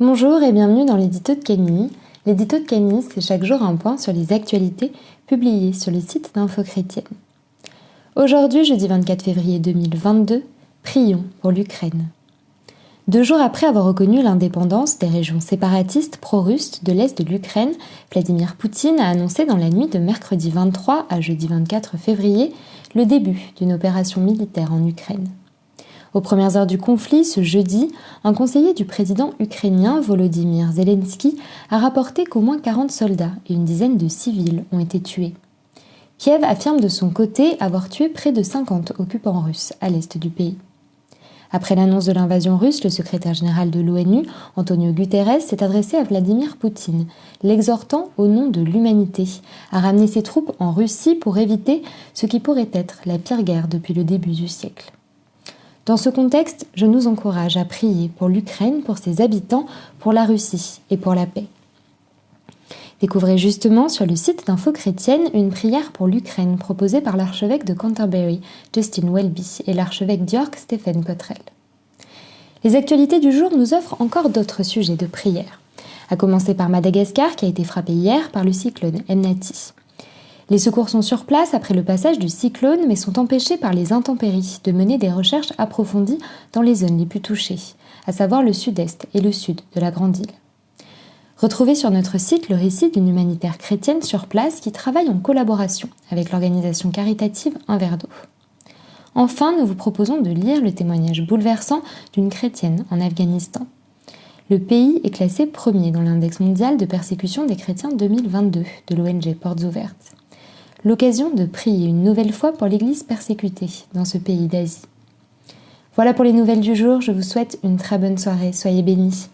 Bonjour et bienvenue dans l'édito de Camille. L'édito de Camille, c'est chaque jour un point sur les actualités publiées sur le site d'Info Chrétienne. Aujourd'hui, jeudi 24 février 2022, prions pour l'Ukraine. 2 jours après avoir reconnu l'indépendance des régions séparatistes pro-russes de l'Est de l'Ukraine, Vladimir Poutine a annoncé dans la nuit de mercredi 23 à jeudi 24 février le début d'une opération militaire en Ukraine. Aux premières heures du conflit, ce jeudi, un conseiller du président ukrainien Volodymyr Zelensky a rapporté qu'au moins 40 soldats et une dizaine de civils ont été tués. Kiev affirme de son côté avoir tué près de 50 occupants russes à l'est du pays. Après l'annonce de l'invasion russe, le secrétaire général de l'ONU, Antonio Guterres, s'est adressé à Vladimir Poutine, l'exhortant au nom de l'humanité à ramener ses troupes en Russie pour éviter ce qui pourrait être la pire guerre depuis le début du siècle. Dans ce contexte, je nous encourage à prier pour l'Ukraine, pour ses habitants, pour la Russie et pour la paix. Découvrez justement sur le site d'Info Chrétienne une prière pour l'Ukraine proposée par l'archevêque de Canterbury, Justin Welby, et l'archevêque d'York, Stephen Cottrell. Les actualités du jour nous offrent encore d'autres sujets de prière, à commencer par Madagascar qui a été frappé hier par le cyclone Emnati. Les secours sont sur place après le passage du cyclone, mais sont empêchés par les intempéries de mener des recherches approfondies dans les zones les plus touchées, à savoir le sud-est et le sud de la Grande Île. Retrouvez sur notre site le récit d'une humanitaire chrétienne sur place qui travaille en collaboration avec l'organisation caritative Un Verre d'eau. Enfin, nous vous proposons de lire le témoignage bouleversant d'une chrétienne en Afghanistan. Le pays est classé premier dans l'index mondial de persécution des chrétiens 2022 de l'ONG Portes Ouvertes. L'occasion de prier une nouvelle fois pour l'Église persécutée dans ce pays d'Asie. Voilà pour les nouvelles du jour, je vous souhaite une très bonne soirée, soyez bénis.